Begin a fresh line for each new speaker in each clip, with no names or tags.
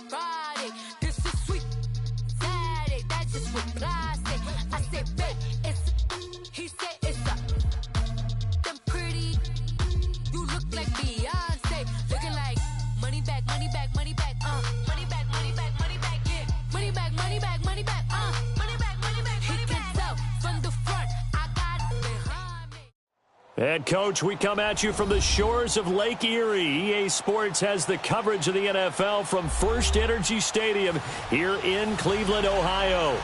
Friday. This is sweet Saturday. That's just what plastic. I said, babe, he said it's them pretty. You look like Beyonce. Looking like money back, money back, money back, money back, money back, money back, yeah. Money back, money back, money back, money back, money back, money back. He can tell from the front, I got it behind me.
Head coach, we come at you from the shores of Lake Erie. EA Sports has the coverage of the NFL from First Energy Stadium here in Cleveland, Ohio.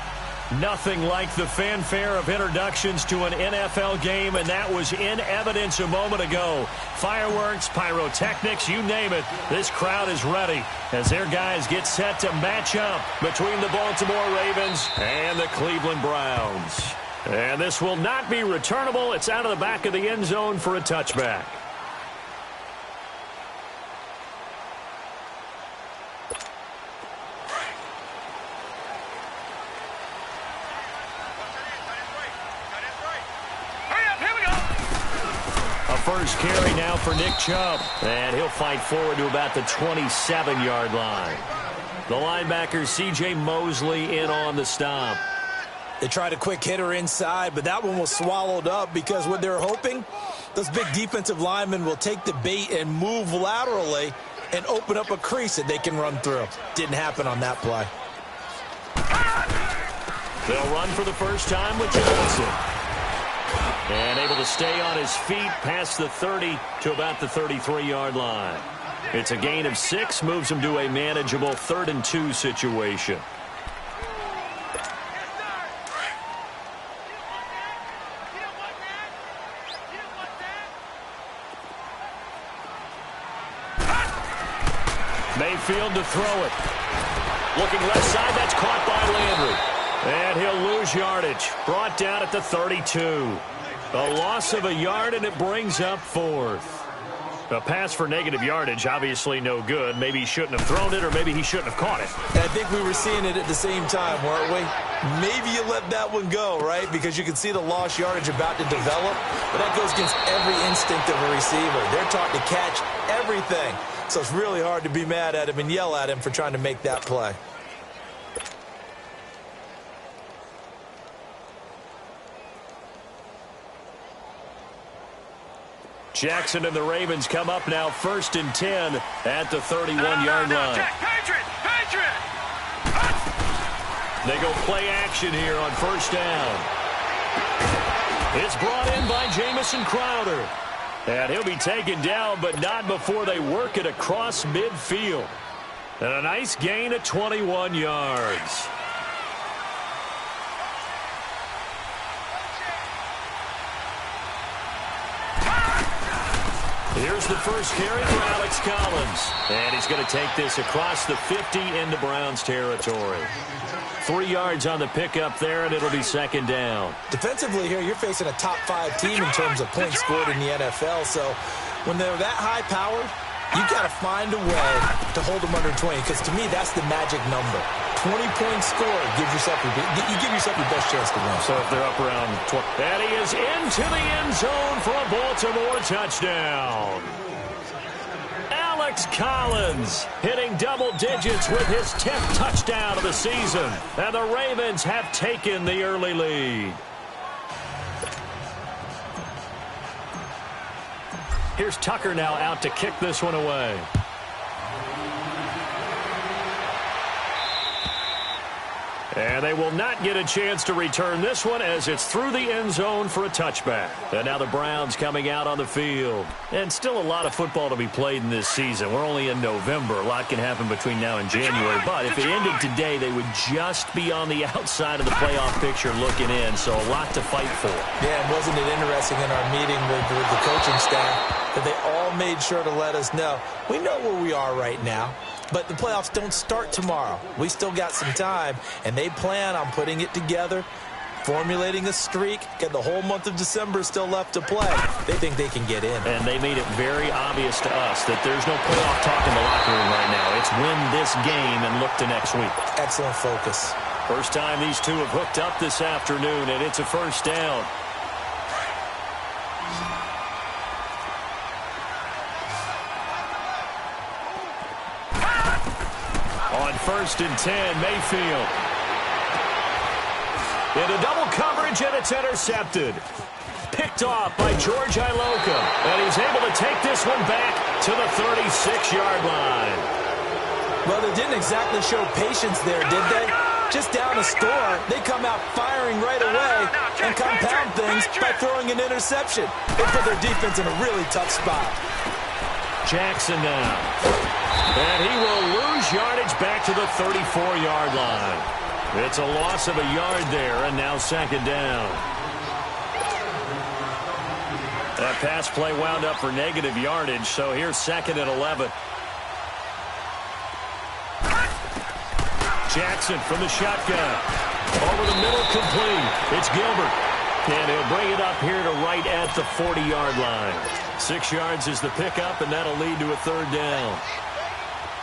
Nothing like the fanfare of introductions to an NFL game, and that was in evidence a moment ago. Fireworks, pyrotechnics, you name it. This crowd is ready as their guys get set to match up between the Baltimore Ravens and the Cleveland Browns. And this will not be returnable. It's out of the back of the end zone for a touchback. First carry now for Nick Chubb, and he'll fight forward to about the 27-yard line. The linebacker C.J. Mosley in on the stop.
They tried a quick hitter inside, but that one was swallowed up because what they're hoping, those big defensive linemen will take the bait and move laterally and open up a crease that they can run through. Didn't happen on that play.
They'll run for the first time with Johnson. And able to stay on his feet past the 30 to about the 33-yard line. It's a gain of 6, moves him to a manageable 3rd and 2 situation. Mayfield to throw it. Looking left side, that's caught by Landry. And he'll lose yardage. Brought down at the 32. A loss of a yard, and it brings up 4th. A pass for negative yardage, obviously no good. Maybe he shouldn't have thrown it, or maybe he shouldn't have caught it.
I think we were seeing it at the same time, weren't we? Maybe you let that one go, right? Because you can see the lost yardage about to develop. But that goes against every instinct of a receiver. They're taught to catch everything. So it's really hard to be mad at him and yell at him for trying to make that play.
Jackson and the Ravens come up now 1st and 10 at the 31-yard line. They go play action here on 1st down. It's brought in by Jamison Crowder. And he'll be taken down, but not before they work it across midfield. And a nice gain of 21 yards. Here's the first carry for Alex Collins. And he's going to take this across the 50 into Browns territory. 3 yards on the pickup there, and it'll be 2nd down.
Defensively here, you're facing a top-5 team in terms of points scored in the NFL. So when they're that high-powered, you've got to find a way to hold them under 20. Because to me, that's the magic number. 20 points scored gives yourself you give yourself your best chance to win.
So if they're up around 20. And he is into the end zone for a Baltimore touchdown. Alex Collins hitting double digits with his 10th touchdown of the season. And the Ravens have taken the early lead. Here's Tucker now out to kick this one away. And they will not get a chance to return this one as it's through the end zone for a touchback. And now the Browns coming out on the field. And still a lot of football to be played in this season. We're only in November. A lot can happen between now and January. But if it ended today, they would just be on the outside of the playoff picture looking in. So a lot to fight for.
Yeah, and wasn't it interesting in our meeting with the coaching staff that they all made sure to let us know, we know where we are right now. But the playoffs don't start tomorrow. We still got some time, and they plan on putting it together, formulating a streak. Got the whole month of December still left to play. They think they can get in.
And they made it very obvious to us that there's no playoff talk in the locker room right now. It's win this game and look to next week.
Excellent focus.
First time these two have hooked up this afternoon, and it's a 1st down. On 1st and 10, Mayfield. Into double coverage, and it's intercepted. Picked off by George Iloka. And he's able to take this one back to the 36-yard line.
Well, they didn't exactly show patience there, did they? Just down a score, they come out firing right away and compound things by throwing an interception. They put their defense in a really tough spot.
Jackson now. And he will lose yardage back to the 34-yard line. It's a loss of a yard there, and now 2nd down. That pass play wound up for negative yardage, so here's 2nd and 11. Jackson from the shotgun. Over the middle, complete. It's Gilbert. And he'll bring it up here to right at the 40-yard line. 6 yards is the pickup, and that'll lead to a 3rd down.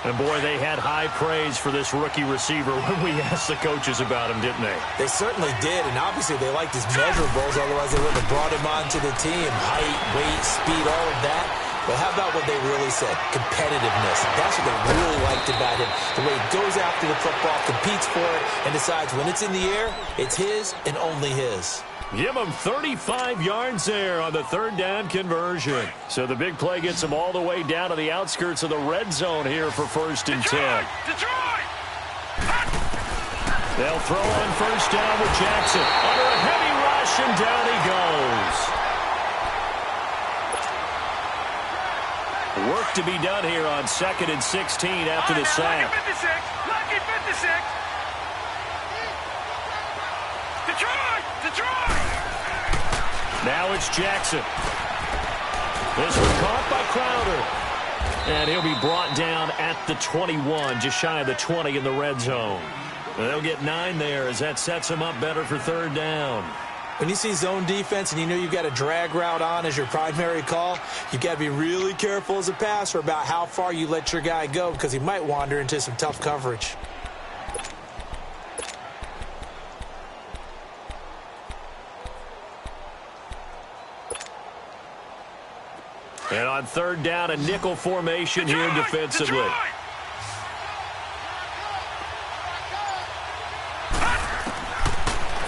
And, boy, they had high praise for this rookie receiver when we asked the coaches about him, didn't they?
They certainly did, and obviously they liked his measurables, otherwise they wouldn't have brought him onto the team. Height, weight, speed, all of that. But how about what they really said? Competitiveness. That's what they really liked about him. The way he goes after the football, competes for it, and decides when it's in the air, it's his and only his.
Give him 35 yards there on the 3rd down conversion. So the big play gets him all the way down to the outskirts of the red zone here for 1st and 10. They'll throw on 1st down with Jackson. Under a heavy rush, and down he goes. Work to be done here on 2nd and 16 after the sack.
Lucky 56. Detroit!
Now it's Jackson. This one caught by Crowder. And he'll be brought down at the 21, just shy of the 20 in the red zone. They'll get 9 there as that sets them up better for 3rd down.
When you see zone defense and you know you've got a drag route on as your primary call, you've got to be really careful as a passer about how far you let your guy go because he might wander into some tough coverage.
And on 3rd down, a nickel formation here defensively.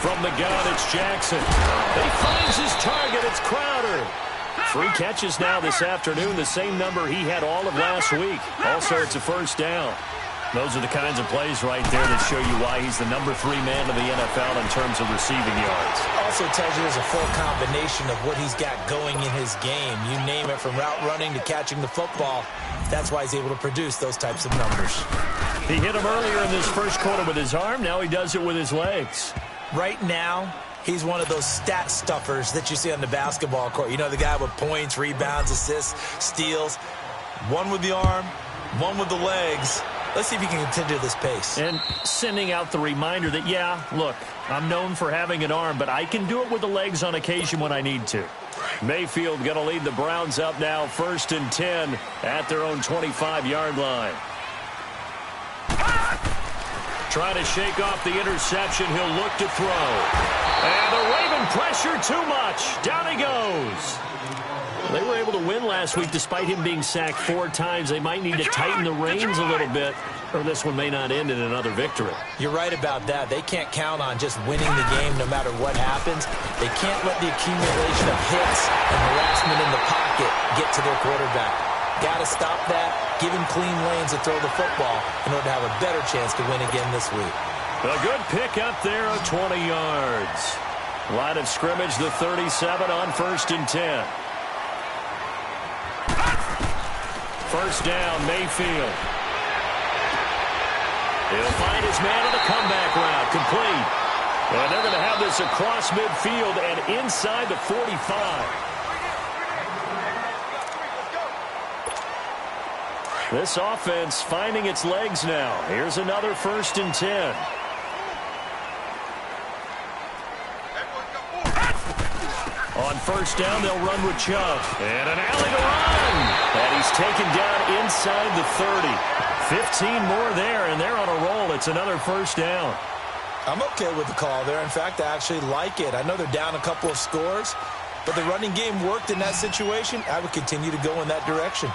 From the gun, it's Jackson. He finds his target. It's Crowder. 3 catches now this afternoon, the same number he had all of last week. Also, it's a 1st down. Those are the kinds of plays right there that show you why he's the number 3 man of the NFL in terms of receiving yards.
Also tells you there's a full combination of what he's got going in his game. You name it, from route running to catching the football. That's why he's able to produce those types of numbers.
He hit him earlier in this 1st quarter with his arm. Now he does it with his legs.
Right now, he's one of those stat stuffers that you see on the basketball court. You know, the guy with points, rebounds, assists, steals. One with the arm, one with the legs. Let's see if he can continue this pace.
And sending out the reminder that, yeah, look, I'm known for having an arm, but I can do it with the legs on occasion when I need to. Mayfield going to lead the Browns up now, 1st and 10 at their own 25-yard line. Trying to shake off the interception. He'll look to throw. And the Raven pressure too much. Down he goes. They were able to win last week despite him being sacked 4 times. They might need to tighten the reins a little bit, or this one may not end in another victory.
You're right about that. They can't count on just winning the game no matter what happens. They can't let the accumulation of hits and harassment in the pocket get to their quarterback. Got to stop that, give him clean lanes to throw the football in order to have a better chance to win again this week.
A good pick up there of 20 yards. Line of scrimmage, the 37 on 1st and 10. 1st down, Mayfield. He'll find his man on the comeback route, complete. And they're going to have this across midfield and inside the 45. This offense finding its legs now. Here's another 1st and 10. On 1st down, they'll run with Chubb. And an alley to run. And he's taken down inside the 30. 15 more there, and they're on a roll. It's another 1st down.
I'm okay with the call there. In fact, I actually like it. I know they're down a couple of scores, but the running game worked in that situation. I would continue to go in that direction.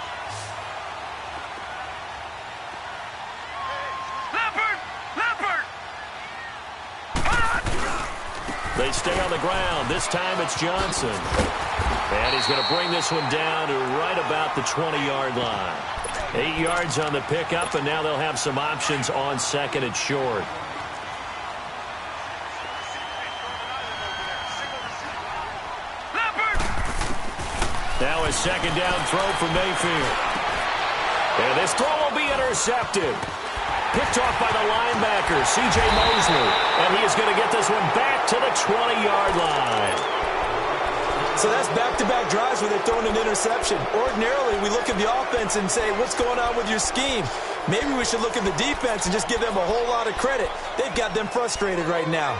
They stay on the ground. This time it's Johnson. And he's going to bring this one down to right about the 20-yard line. 8 yards on the pickup, and now they'll have some options on second and short. Now a second down throw for Mayfield. And this throw will be intercepted. Picked off by the linebacker, C.J. Mosley. And he is going to get this one back to the 20-yard line.
So that's back-to-back drives where they're throwing an interception. Ordinarily, we look at the offense and say, what's going on with your scheme? Maybe we should look at the defense and just give them a whole lot of credit. They've got them frustrated right now.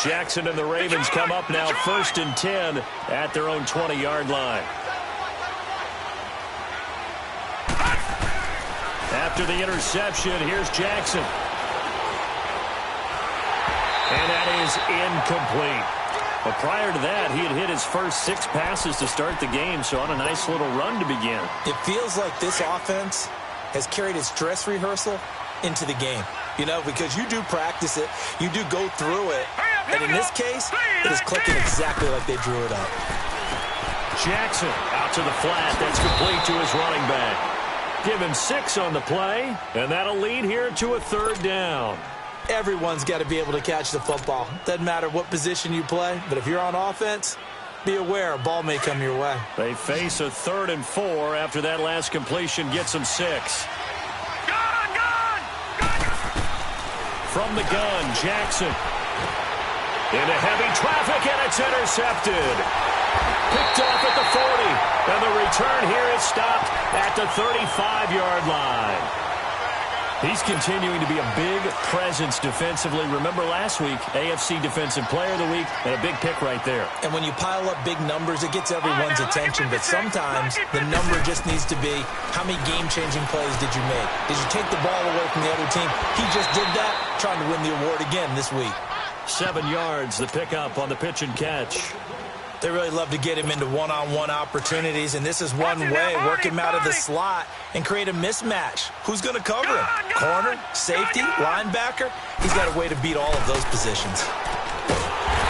Jackson and the Ravens come up now 1st and 10 at their own 20-yard line. After the interception, here's Jackson. And that is incomplete. But prior to that, he had hit his first 6 passes to start the game, so on a nice little run to begin.
It feels like this offense has carried its dress rehearsal into the game. You know, because you do practice it, you do go through it, and in this case, it is clicking exactly like they drew it up.
Jackson out to the flat. That's complete to his running back. Give him 6 on the play, and that'll lead here to a 3rd down.
Everyone's got to be able to catch the football. Doesn't matter what position you play, but if you're on offense, be aware a ball may come your way.
They face a 3rd and 4 after that last completion gets them 6. From the gun, Jackson. Into heavy traffic, and it's intercepted. Picked off at the 40, and the return here is stopped at the 35-yard line. He's continuing to be a big presence defensively. Remember last week, AFC Defensive Player of the Week, and a big pick right there.
And when you pile up big numbers, it gets everyone's attention. But sometimes the number just needs to be, how many game-changing plays did you make? Did you take the ball away from the other team? He just did that, trying to win the award again this week.
7 yards, the pickup on the pitch and catch.
They really love to get him into one-on-one opportunities, and this is one way, work him out of the slot and create a mismatch. Who's going to cover him? Corner, safety, linebacker? He's got a way to beat all of those positions.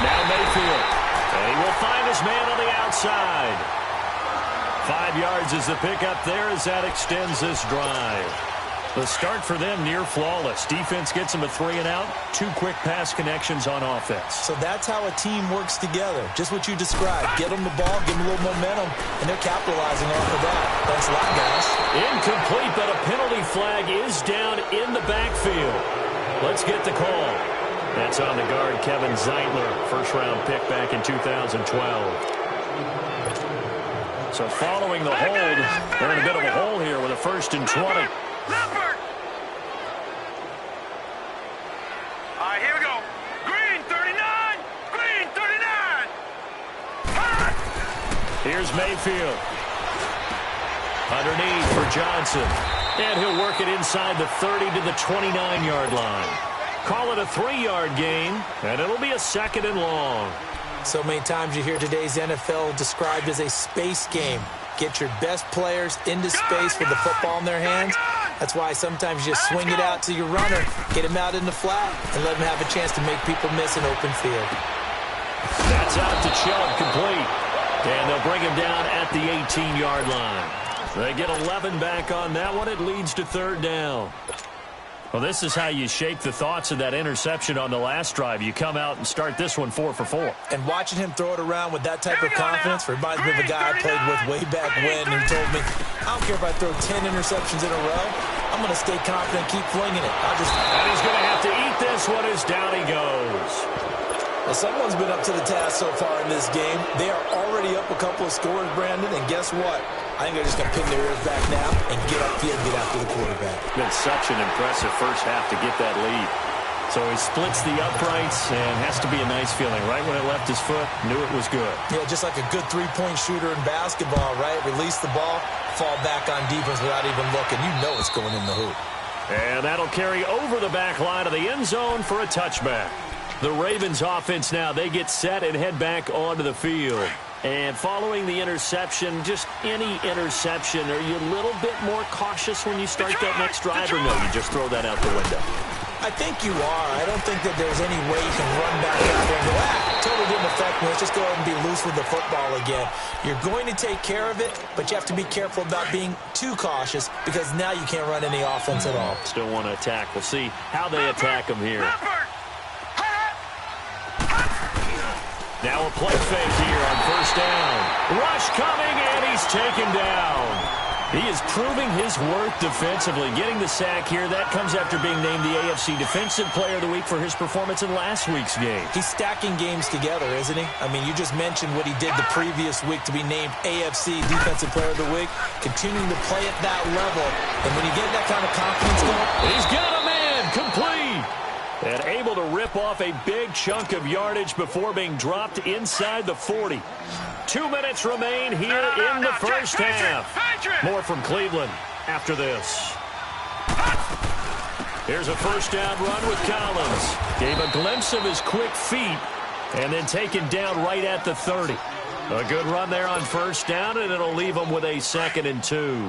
Now Mayfield, and he will find his man on the outside. 5 yards is the pickup there as that extends this drive. The start for them near flawless. Defense gets them a 3-and-out, 2 quick pass connections on offense.
So that's how a team works together. Just what you described. Get them the ball, give them a little momentum, and they're capitalizing off of that. Thanks a lot, guys.
Incomplete, but a penalty flag is down in the backfield. Let's get the call. That's on the guard, Kevin Zeitler, first-round pick back in 2012. So following the hold, they're in a bit of a hole here with a 1st and 20.
Leopard! All right, here we go. Green 39! Green 39! Hot!
Here's Mayfield. Underneath for Johnson. And he'll work it inside the 30 to the 29-yard line. Call it a 3-yard gain, and it'll be a 2nd and long.
So many times you hear today's NFL described as a space game. Get your best players into space with the football in their hands. That's why sometimes you just swing it out to your runner, get him out in the flat, and let him have a chance to make people miss an open field.
That's out to Chubb, complete. And they'll bring him down at the 18-yard line. They get 11 back on that one. It leads to 3rd down. Well, this is how you shake the thoughts of that interception on the last drive. You come out and start this one 4 for 4.
And watching him throw it around with that type of confidence reminds me of a guy I played with way back when who told me, I don't care if I throw 10 interceptions in a row. I'm going to stay confident and keep flinging it.
And he's going to have to eat this one as down he goes.
Well, someone's been up to the task so far in this game. They are already up a couple of scores, Brandon, and guess what? I think they're just going to pin their ears back now and get upfield and get after the quarterback.
Been such an impressive first half to get that lead. So he splits the uprights and has to be a nice feeling. Right when it left his foot, knew it was good.
Yeah, just like a good three-point shooter in basketball, right? Release the ball, fall back on defense without even looking. You know it's going in the hoop.
And that'll carry over the back line of the end zone for a touchback. The Ravens offense now, they get set and head back onto the field. And following the interception, just any interception, are you a little bit more cautious when you start that next drive, or no, you just throw that out the window?
I think you are. I don't think that there's any way you can run back out there and go, totally didn't affect me. Let's just go ahead and be loose with the football again. You're going to take care of it, but you have to be careful about being too cautious because now you can't run any offense at all.
Still want to attack. We'll see how they attack him here. Now a play fake here on first down. Rush coming, and he's taken down. He is proving his worth defensively. Getting the sack here, that comes after being named the AFC Defensive Player of the Week for his performance in last week's game.
He's stacking games together, isn't he? I mean, you just mentioned what he did the previous week to be named AFC Defensive Player of the Week. Continuing to play at that level. And when you get that kind of confidence going,
he's got a man complete. And able to rip off a big chunk of yardage before being dropped inside the 40. 2 minutes remain here in the first half. More from Cleveland after this. Here's a first down run with Collins. Gave a glimpse of his quick feet and then taken down right at the 30. A good run there on first down, and it'll leave him with a 2nd and 2.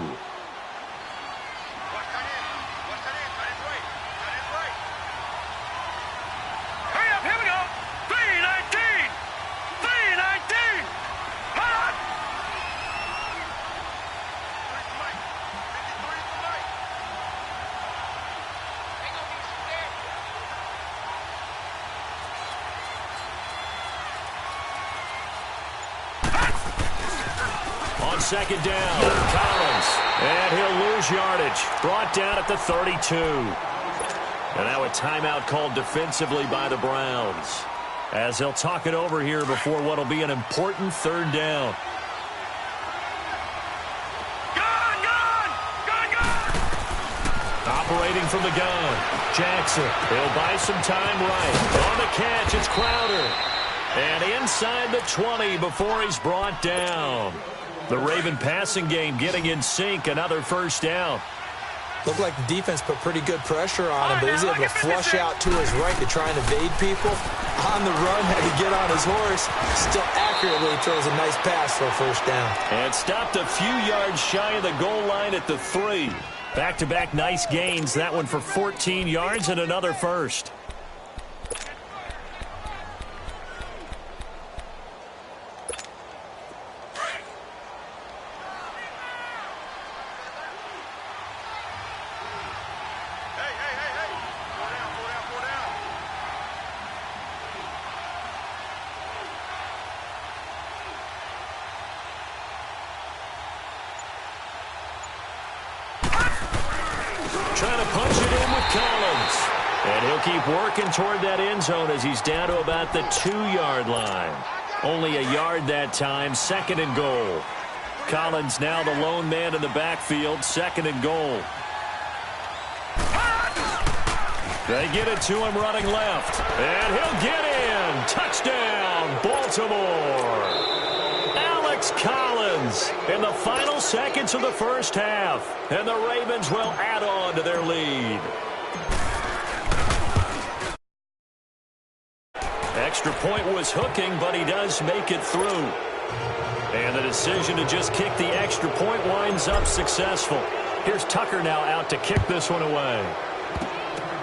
Second down, Collins, and he'll lose yardage. Brought down at the 32. And now a timeout called defensively by the Browns, as they'll talk it over here before what will be an important third down. Operating from the gun, Jackson. He'll buy some time right. On the catch, it's Crowder. And inside the 20 before he's brought down. The Raven passing game getting in sync. Another first down.
Looked like the defense put pretty good pressure on him, but he's able to flush out to his right to try and evade people. On the run, had to get on his horse. Still accurately throws a nice pass for a first down.
And stopped a few yards shy of the goal line at the 3. Back-to-back nice gains. That one for 14 yards and another first. Trying to punch it in with Collins. And he'll keep working toward that end zone as he's down to about the 2-yard line. Only a yard that time, 2nd and goal. Collins now the lone man in the backfield, 2nd and goal. They get it to him running left. And he'll get in. Touchdown, Baltimore. Collins in the final seconds of the first half, and the Ravens will add on to their lead. Extra point was hooking, but he does make it through. And the decision to just kick the extra point winds up successful. Here's Tucker now out to kick this one away.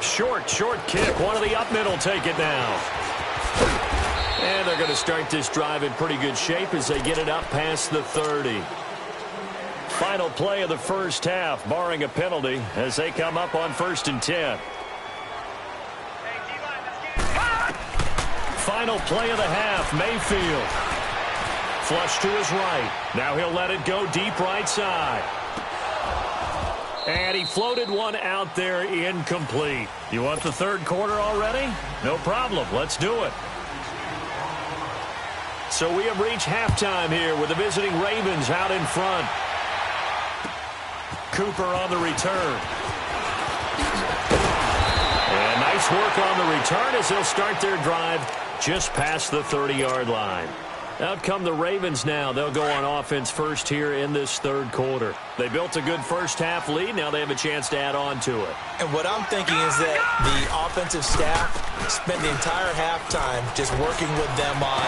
Short kick. One of the up middle take it now. And they're going to start this drive in pretty good shape as they get it up past the 30. Final play of the first half, barring a penalty, as they come up on 1st and 10. Final play of the half, Mayfield. Flush to his right. Now he'll let it go deep right side. And he floated one out there incomplete. You want the third quarter already? No problem. Let's do it. So we have reached halftime here with the visiting Ravens out in front. Cooper on the return. And nice work on the return as they'll start their drive just past the 30-yard line. Out come the Ravens now. They'll go on offense first here in this third quarter. They built a good first half lead. Now they have a chance to add on to it.
And what I'm thinking is that the offensive staff spent the entire halftime just working with them on,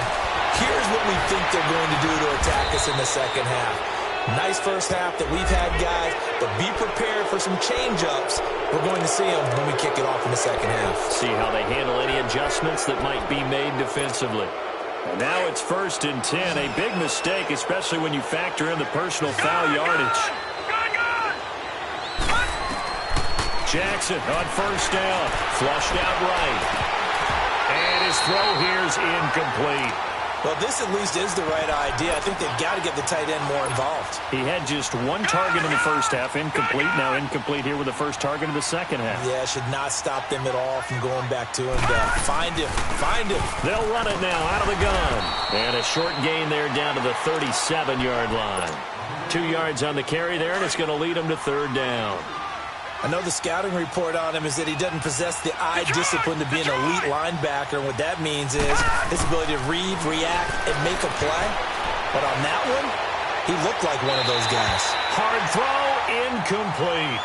here's what we think they're going to do to attack us in the second half. Nice first half that we've had, guys, but be prepared for some change-ups. We're going to see them when we kick it off in the second half.
See how they handle any adjustments that might be made defensively. And now it's 1st and 10. A big mistake, especially when you factor in the personal foul yardage. Jackson on 1st down. Flushed out right. And his throw here's incomplete.
Well, this at least is the right idea. I think they've got to get the tight end more involved.
He had just 1 target in the first half, incomplete. Now incomplete here with the first target of the second half.
Yeah, should not stop them at all from going back to him. Find him.
They'll run it now out of the gun. And a short gain there down to the 37-yard line. 2 yards on the carry there, and it's going to lead him to 3rd down.
I know the scouting report on him is that he doesn't possess the eye discipline to be an elite linebacker. And what that means is his ability to read, react, and make a play. But on that one, he looked like one of those guys.
Hard throw, incomplete.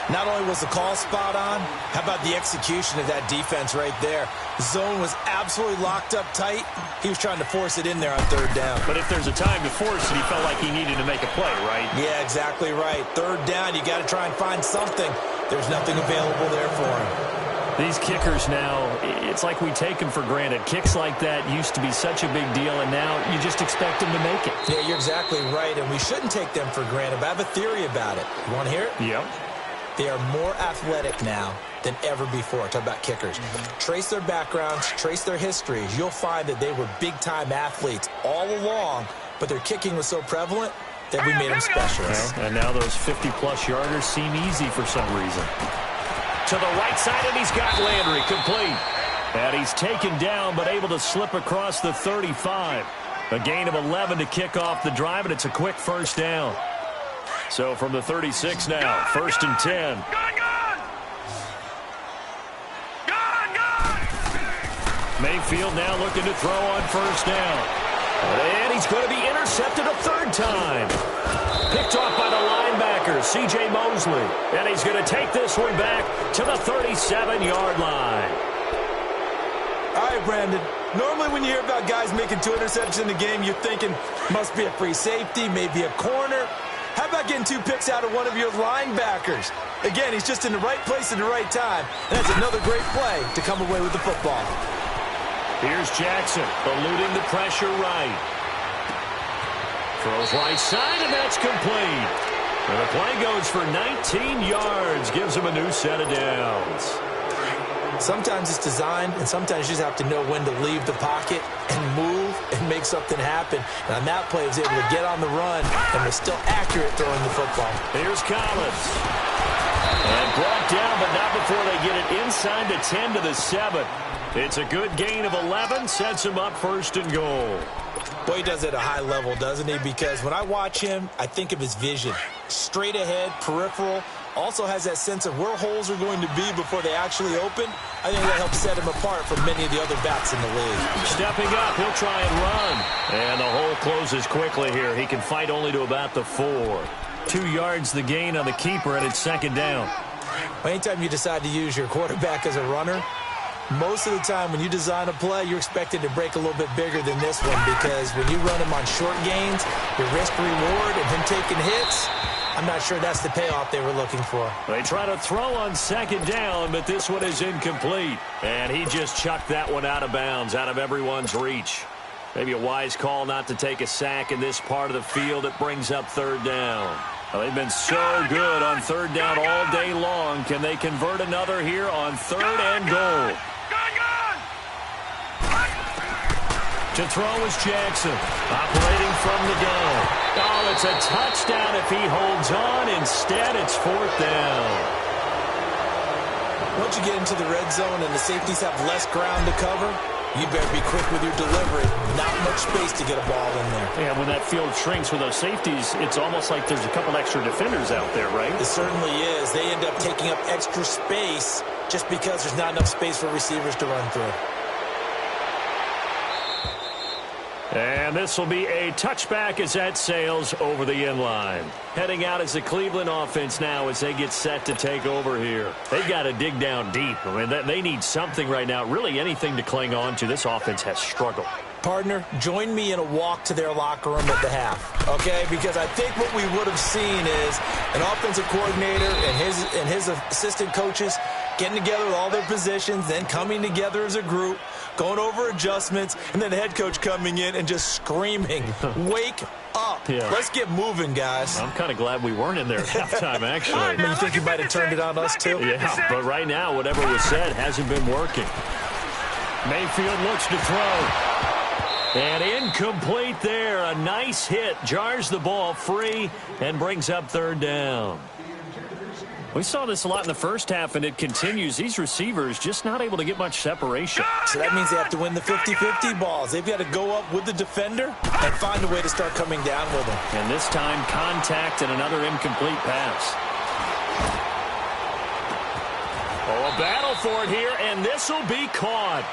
Not only was the call spot on, how about the execution of that defense right there? The zone was absolutely locked up tight. He was trying to force it in there on 3rd down.
But if there's a time to force it, he felt like he needed to make a play, right?
Yeah, exactly right. 3rd down, you got to try and find something. There's nothing available there for him.
These kickers now, it's like we take them for granted. Kicks like that used to be such a big deal, and now you just expect them to make it.
Yeah, you're exactly right, and we shouldn't take them for granted. But I have a theory about it. You want to hear it?
Yep.
They are more athletic now than ever before. Talk about kickers. Trace their backgrounds, trace their histories. You'll find that they were big-time athletes all along, but their kicking was so prevalent that we made them specialists.
Well, and now those 50-plus yarders seem easy for some reason. To the right side, and he's got Landry complete. And he's taken down, but able to slip across the 35. A gain of 11 to kick off the drive, and it's a quick 1st down. So from the 36 now, 1st and 10. Mayfield now looking to throw on 1st down. And he's going to be intercepted a 3rd time. Picked off by the linebacker, C.J. Mosley. And he's going to take this one back to the 37-yard line.
All right, Brandon. Normally when you hear about guys making 2 interceptions in a game, you're thinking must be a free safety, maybe a corner. How about getting 2 picks out of one of your linebackers? Again, he's just in the right place at the right time. And that's another great play to come away with the football.
Here's Jackson, eluding the pressure right. Throws right side, and that's complete. And the play goes for 19 yards, gives him a new set of downs.
Sometimes it's designed, and sometimes you just have to know when to leave the pocket and move and make something happen. And on that play, he was able to get on the run and was still accurate throwing the football.
Here's Collins. And brought down, but not before they get it inside the 10 to the 7. It's a good gain of 11, sets him up 1st and goal.
Boy, he does it at a high level, doesn't he? Because when I watch him, I think of his vision. Straight ahead, peripheral. Also has that sense of where holes are going to be before they actually open. I think that helps set him apart from many of the other backs in the league.
Stepping up, he'll try and run. And the hole closes quickly here. He can fight only to about the 4. 2 yards the gain on the keeper, and it's 2nd down.
Anytime you decide to use your quarterback as a runner, most of the time when you design a play, you're expected to break a little bit bigger than this one, because when you run him on short gains, your risk-reward and him taking hits, I'm not sure that's the payoff they were looking for.
They try to throw on 2nd down, but this one is incomplete. And he just chucked that one out of bounds, out of everyone's reach. Maybe a wise call not to take a sack in this part of the field. It brings up 3rd down. Well, they've been so good on 3rd down all day long. Can they convert another here on 3rd and goal? To throw is Jackson, operating from the gun. Oh, it's a touchdown if he holds on. Instead, it's 4th down.
Once you get into the red zone and the safeties have less ground to cover, you better be quick with your delivery. Not much space to get a ball in there.
Yeah, when that field shrinks with those safeties, it's almost like there's a couple extra defenders out there, right?
It certainly is. They end up taking up extra space just because there's not enough space for receivers to run through.
And this will be a touchback as that sails over the end line. Heading out is the Cleveland offense now as they get set to take over here. They've got to dig down deep. I mean, they need something right now, really anything to cling on to. This offense has struggled.
Partner, join me in a walk to their locker room at the half, okay? Because I think what we would have seen is an offensive coordinator and his assistant coaches getting together with all their positions, then coming together as a group, going over adjustments, and then the head coach coming in and just screaming, wake up. Yeah. Let's get moving, guys.
I'm kind of glad we weren't in there at halftime, actually.
I mean, you think you might have turned it on us, too?
Yeah, but right now, whatever was said hasn't been working. Mayfield looks to throw. And incomplete there. A nice hit. Jars the ball free and brings up third down. We saw this a lot in the first half, and it continues. These receivers just not able to get much separation.
So that means they have to win the 50-50 balls. They've got to go up with the defender and find a way to start coming down with them.
And this time, contact and another incomplete pass. Oh, a battle for it here, and this will be caught.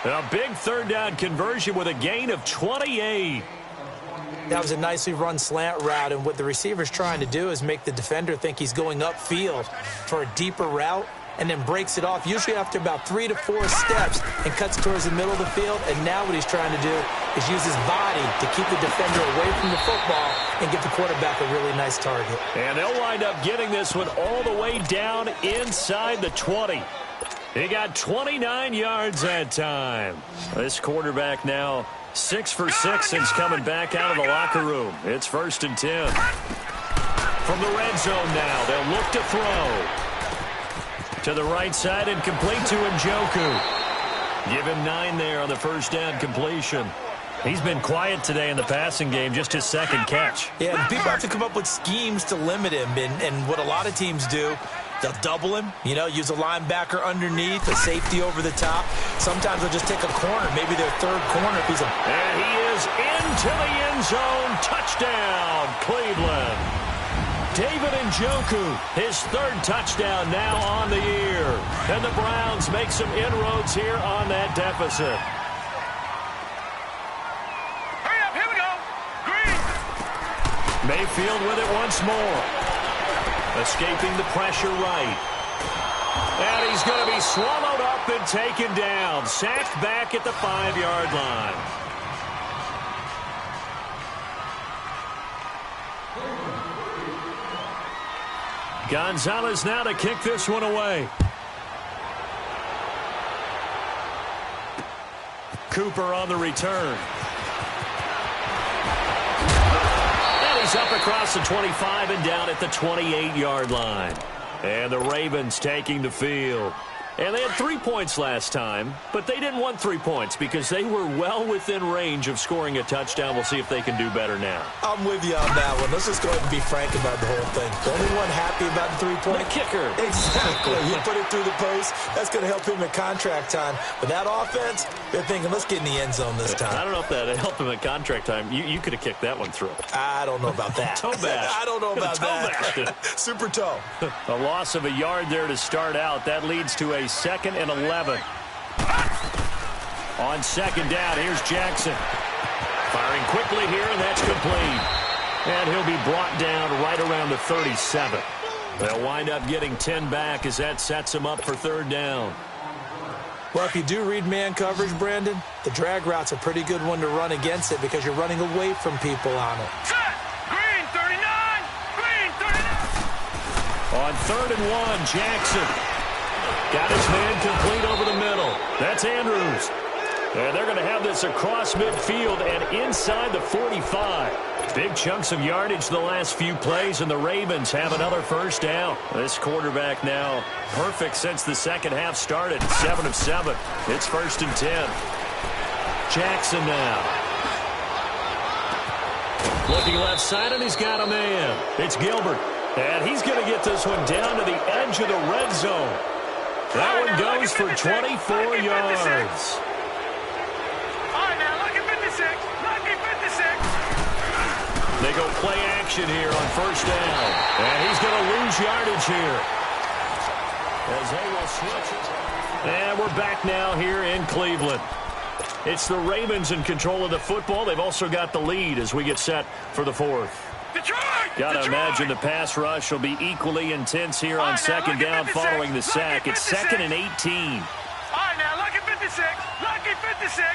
A big third down conversion with a gain of 28.
That was a nicely run slant route, and what the receiver's trying to do is make the defender think he's going upfield for a deeper route and then breaks it off, usually after about 3 to 4 steps, and cuts towards the middle of the field. And now what he's trying to do is use his body to keep the defender away from the football and give the quarterback a really nice target.
And they'll wind up getting this one all the way down inside the 20. He got 29 yards that time. This quarterback now 6 for 6 since coming back out of the locker room. It's 1st and 10. From the red zone now, they'll look to throw. To the right side and complete to Njoku. Give him 9 there on the first down completion. He's been quiet today in the passing game, just his second catch.
Yeah, and people have to come up with schemes to limit him, and what a lot of teams do, they'll double him, use a linebacker underneath, a safety over the top. Sometimes they'll just take a corner, maybe their third corner. If he's
and he is into the end zone. Touchdown, Cleveland. David Njoku, his 3rd touchdown now on the year. And the Browns make some inroads here on that deficit.
Hurry up, here we go. Green.
Mayfield with it once more. Escaping the pressure right. And he's going to be swallowed up and taken down. Sacked back at the 5-yard line. Gonzalez now to kick this one away. Cooper on the return. He's up across the 25 and down at the 28-yard line. And the Ravens taking the field. And they had 3 points last time, but they didn't want 3 points because they were well within range of scoring a touchdown. We'll see if they can do better now.
I'm with you on that one. Let's just go ahead and be frank about the whole thing. The only one happy about the 3-point?
The kicker.
Exactly. He put it through the post. That's going to help him at contract time. But that offense, they're thinking, let's get in the end zone this time.
I don't know if that helped him at contract time. You could have kicked that one through.
I don't know about that.
Toe bash.
I don't know about that. Super toe.
A loss of a yard there to start out. That leads to a 2nd and 11. On 2nd down, here's Jackson. Firing quickly here, and that's complete. And he'll be brought down right around the 37. They'll wind up getting 10 back as that sets them up for 3rd down.
Well, if you do read man coverage, Brandon, the drag route's a pretty good one to run against it because you're running away from people on it.
Set. Green 39. Green 39.
On 3rd and 1, Jackson. Got his man complete over the middle. That's Andrews. And they're going to have this across midfield and inside the 45. Big chunks of yardage the last few plays, and the Ravens have another 1st down. This quarterback now perfect since the second half started. 7 of 7. It's 1st and 10. Jackson now. Looking left side, and he's got a man. It's Gilbert. And he's going to get this one down to the edge of the red zone. That one goes for 24 yards.
All right, now, lucky 56. Lucky 56.
They go play action here on 1st down. And he's going to lose yardage here. As they will switch it. And we're back now here in Cleveland. It's the Ravens in control of the football. They've also got the lead as we get set for the 4th.
Detroit!
Got to imagine the pass rush will be equally intense here on 2nd down following the sack. It's 2nd and 18.
All right, now, lucky 56. Lucky 56.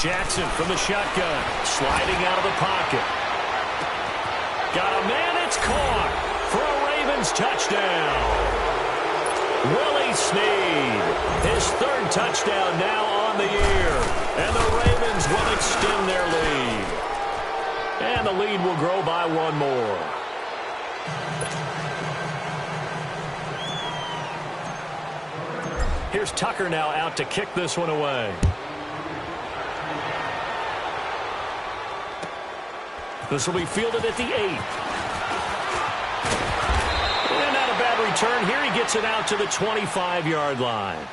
Jackson from the shotgun, sliding out of the pocket. Got a man, it's caught for a Ravens touchdown. Willie Snead, his third touchdown now on the year, and the Ravens will extend their lead. And the lead will grow by one more. Here's Tucker now out to kick this one away. This will be fielded at the 8. And not a bad return here. He gets it out to the 25-yard line.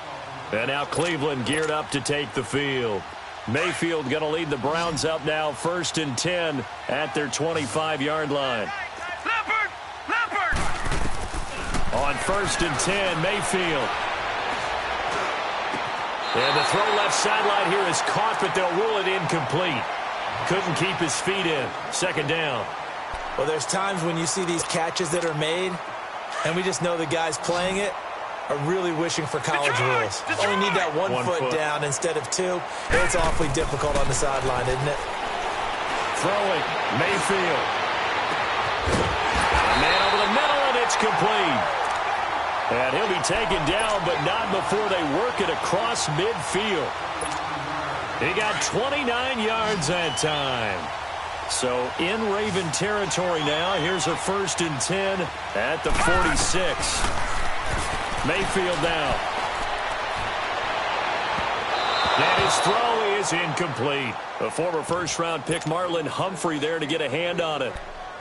And now Cleveland geared up to take the field. Mayfield going to lead the Browns up now 1st and 10 at their 25-yard line.
Leopard!
On 1st and 10, Mayfield. And the throw left sideline here is caught, but they'll rule it incomplete. Couldn't keep his feet in. 2nd down.
Well, there's times when you see these catches that are made, and we just know the guys playing it are really wishing for college rules. Only need that one foot down instead of 2. It's awfully difficult on the sideline, isn't it?
Throwing, Mayfield. A man over the middle, and it's complete. And he'll be taken down, but not before they work it across midfield. He got 29 yards that time. So in Raven territory now. Here's a 1st and 10 at the 46. Mayfield now. And his throw is incomplete. A former first-round pick, Marlon Humphrey, there to get a hand on it.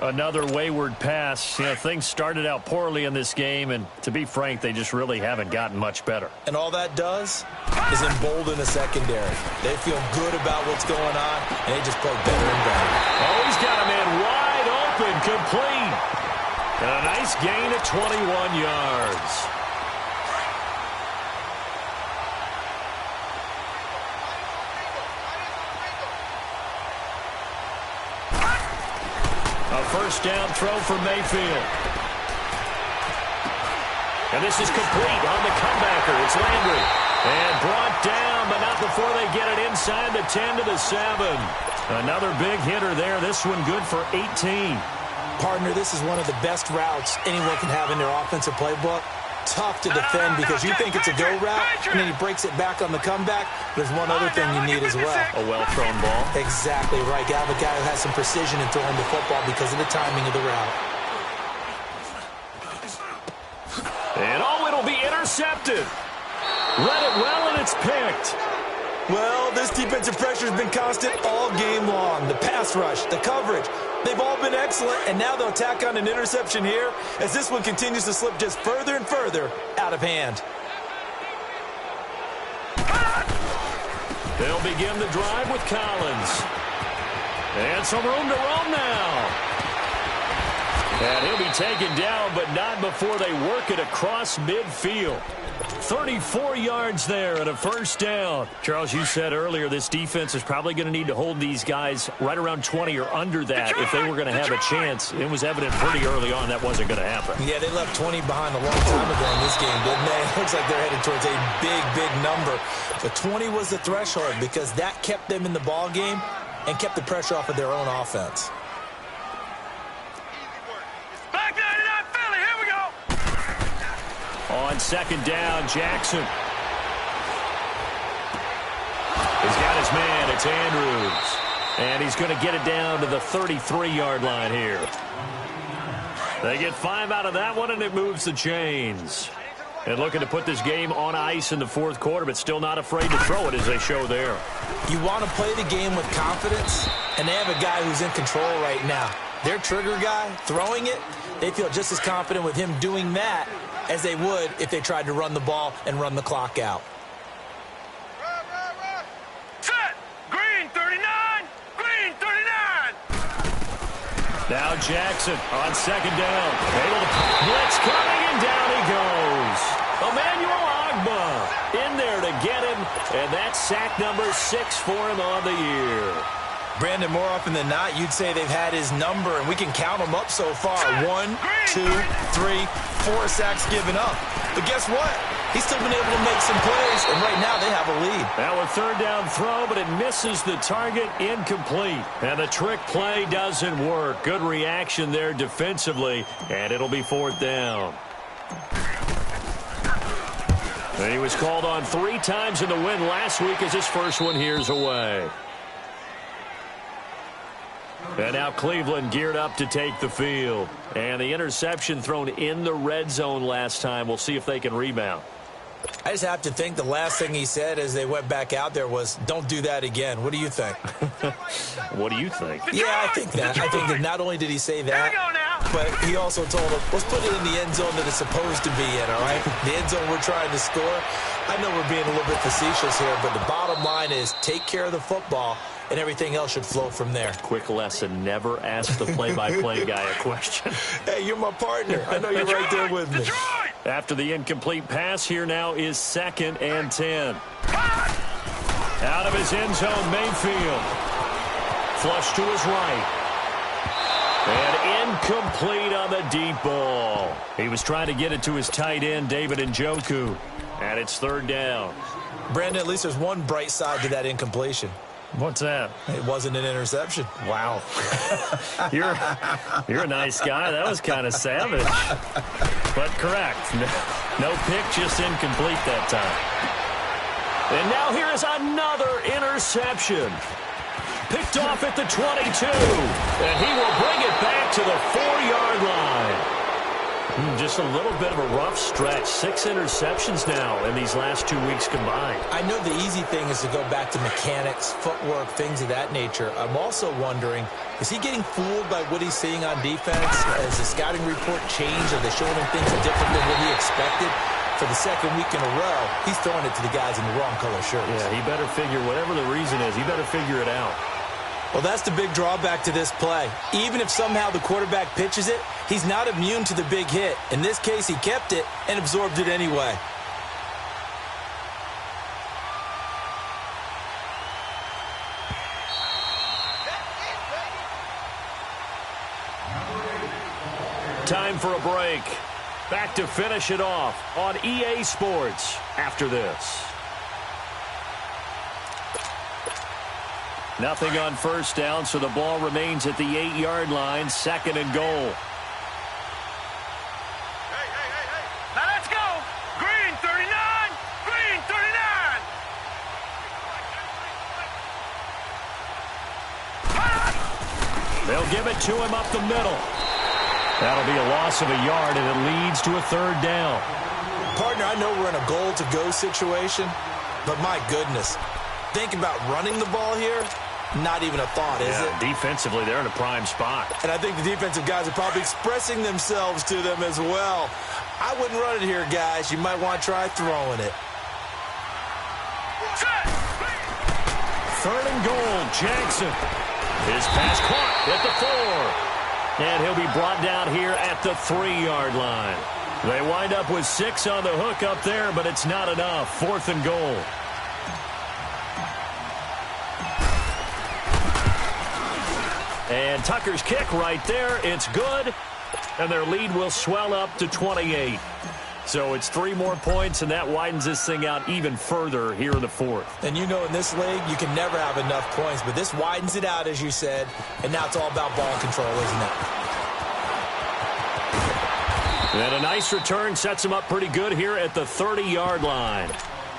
Another wayward pass. You know, things started out poorly in this game, and to be frank, they just really haven't gotten much better.
And all that does is embolden the secondary. They feel good about what's going on, and they just play better and better.
Oh, he's got a man wide open, complete. And a nice gain of 21 yards. A first down throw for Mayfield. And this is complete on the comebacker. It's Landry. And brought down, but not before they get it inside the 10 to the 7. Another big hitter there. This one good for 18.
Partner, this is one of the best routes anyone can have in their offensive playbook. Tough to defend because you think it's a go route, and then he breaks it back on the comeback. There's one other thing you need as well.
A well-thrown ball.
Exactly right. You have a guy who has some precision in throwing the football because of the timing of the route.
And oh, it'll be intercepted. Read it well, and it's picked.
Well, this defensive pressure has been constant all game long. The pass rush, the coverage, they've all been excellent, and now they'll tack on an interception here as this one continues to slip just further and further out of hand.
They'll begin the drive with Collins. And some room to roam now. And he'll be taken down, but not before they work it across midfield. 34 yards there and a first down. Charles, you said earlier this defense is probably going to need to hold these guys right around 20 or under that if they were going to have a chance. It was evident pretty early on that wasn't going to happen.
Yeah, they left 20 behind a long time ago in this game, didn't they? It looks like they're headed towards a big, big number. But 20 was the threshold because that kept them in the ball game and kept the pressure off of their own offense.
On 2nd down, Jackson. He's got his man. It's Andrews. And he's going to get it down to the 33-yard line here. They get 5 out of that one, and it moves the chains. And looking to put this game on ice in the 4th quarter, but still not afraid to throw it as they show there.
You want to play the game with confidence, and they have a guy who's in control right now. Their trigger guy, throwing it, they feel just as confident with him doing that as they would if they tried to run the ball and run the clock out.
Set! Green 39! Green 39!
Now Jackson on 2nd down. Able to blitz coming, and down he goes. Emmanuel Ogbah in there to get him, and that's sack number 6 for him on the year.
Brandon, more often than not, you'd say they've had his number, and we can count them up so far. 1, 2, 3, 4 sacks given up. But guess what? he's still been able to make some plays, and right now they have a lead.
Now a third down throw, but it misses the target, incomplete. And the trick play doesn't work. Good reaction there defensively, and it'll be fourth down. And he was called on 3 times in the win last week as his first one here's away. And now Cleveland geared up to take the field. And the interception thrown in the red zone last time. We'll see if they can rebound.
I just have to think the last thing he said as they went back out there was, don't do that again. What do you think?
What do you think?
Yeah, I think that. I think that not only did he say that, but he also told him, let's put it in the end zone that it's supposed to be in, all right? The end zone we're trying to score. I know we're being a little bit facetious here, but the bottom line is take care of the football, and everything else should flow from there.
Quick lesson, never ask the play-by-play guy a question.
Hey, you're my partner. I know you're right there with me.
After the incomplete pass, here now is 2nd and 10. Out of his end zone, Mayfield. Flush to his right. And incomplete on the deep ball. He was trying to get it to his tight end, David Njoku. And it's 3rd down.
Brandon, at least there's one bright side to that incompletion.
What's that?
It wasn't an interception.
Wow. You're a nice guy. That was kind of savage. But correct. No pick, just incomplete that time. And now here is another interception. Picked off at the 22. And he will bring it back to the 4-yard line. Just a little bit of a rough stretch. 6 interceptions now in these last 2 weeks combined.
I know the easy thing is to go back to mechanics, footwork, things of that nature. I'm also wondering, is he getting fooled by what he's seeing on defense? Has the scouting report changed? Are they showing him things different than what he expected? For the 2nd week in a row, he's throwing it to the guys in the wrong color shirts.
Yeah, he better figure, whatever the reason is, he better figure it out.
Well, that's the big drawback to this play. Even if somehow the quarterback pitches it, he's not immune to the big hit. In this case, he kept it and absorbed it anyway.
Time for a break. Back to finish it off on EA Sports after this. Nothing on first down, so the ball remains at the 8-yard line, 2nd and goal.
Hey. Now let's go. Green 39. Green 39.
They'll give it to him up the middle. That'll be a loss of a yard, and it leads to a 3rd down.
Partner, I know we're in a goal-to-go situation, but my goodness. Think about running the ball here. Not even a thought, is it?
Defensively, they're in a prime spot.
And I think the defensive guys are probably expressing themselves to them as well. I wouldn't run it here, guys. You might want to try throwing it.
3rd and goal, Jackson. His pass caught at the 4. And he'll be brought down here at the 3-yard line. They wind up with 6 on the hook up there, but it's not enough. 4th and goal. And Tucker's kick right there. It's good. And their lead will swell up to 28. So it's 3 more points, and that widens this thing out even further here in the 4th.
And you know in this league, you can never have enough points, but this widens it out, as you said, and now it's all about ball control, isn't it?
And a nice return sets them up pretty good here at the 30-yard line.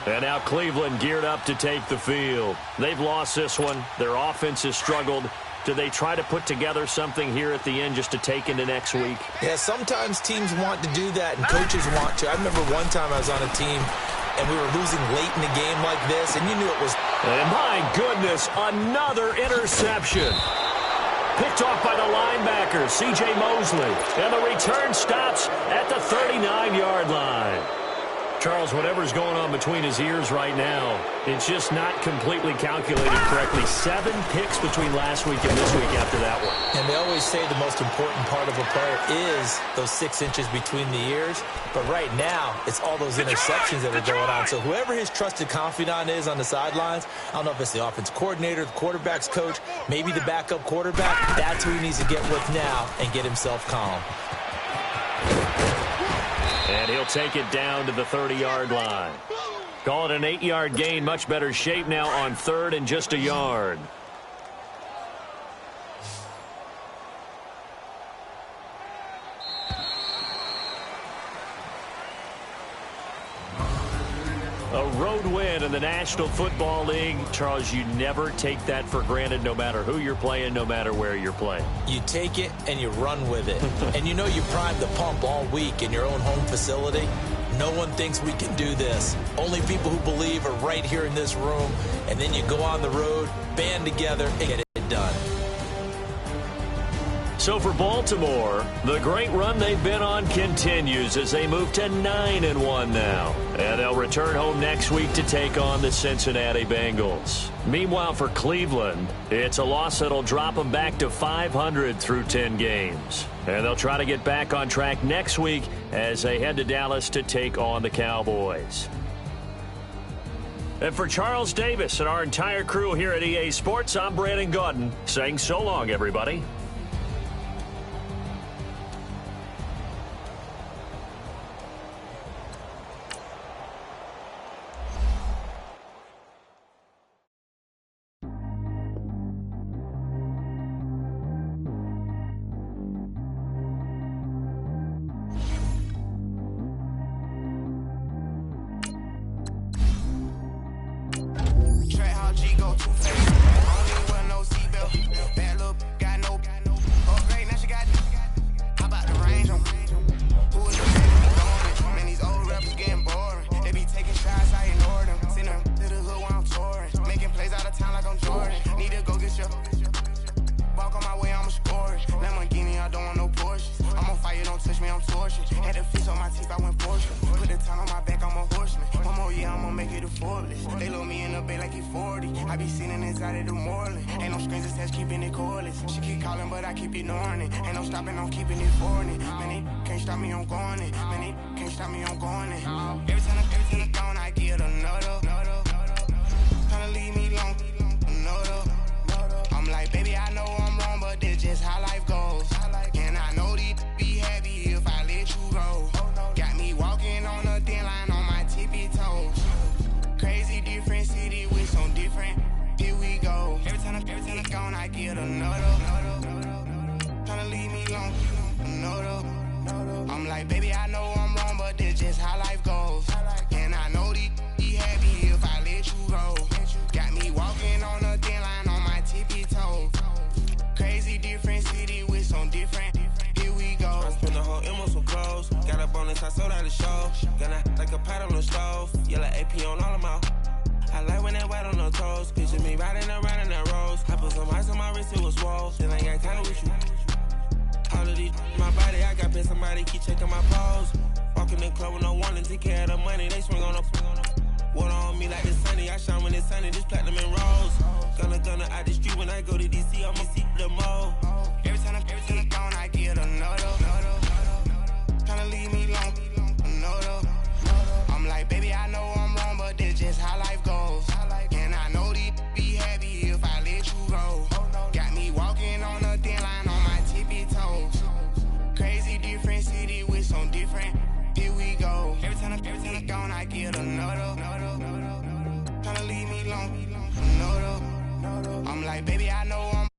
And now Cleveland geared up to take the field. They've lost this one. Their offense has struggled. Do they try to put together something here at the end just to take into next week?
Yeah, sometimes teams want to do that, and coaches want to. I remember one time I was on a team, and we were losing late in the game like this, and you knew it was...
And my goodness, another interception. Picked off by the linebacker, C.J. Mosley. And the return stops at the 39-yard line. Charles, whatever's going on between his ears right now, it's just not completely calculated correctly. 7 picks between last week and this week after that one.
And they always say the most important part of a player is those 6 inches between the ears. But right now, it's all those interceptions that are going on. So whoever his trusted confidant is on the sidelines, I don't know if it's the offense coordinator, the quarterback's coach, maybe the backup quarterback, that's who he needs to get with now and get himself calm.
And he'll take it down to the 30-yard line. Call it an 8-yard gain. Much better shape now on 3rd and just a yard. A road win in the National Football League. Charles, you never take that for granted no matter who you're playing, no matter where you're playing.
You take it and you run with it. And you know you primed the pump all week in your own home facility. No one thinks we can do this. Only people who believe are right here in this room. And then you go on the road, band together, and get it done.
So for Baltimore, the great run they've been on continues as they move to 9-1 now. And they'll return home next week to take on the Cincinnati Bengals. Meanwhile, for Cleveland, it's a loss that'll drop them back to 500 through 10 games. And they'll try to get back on track next week as they head to Dallas to take on the Cowboys. And for Charles Davis and our entire crew here at EA Sports, I'm Brandon Gaudin saying so long, everybody.
I'm like, baby, I know I'm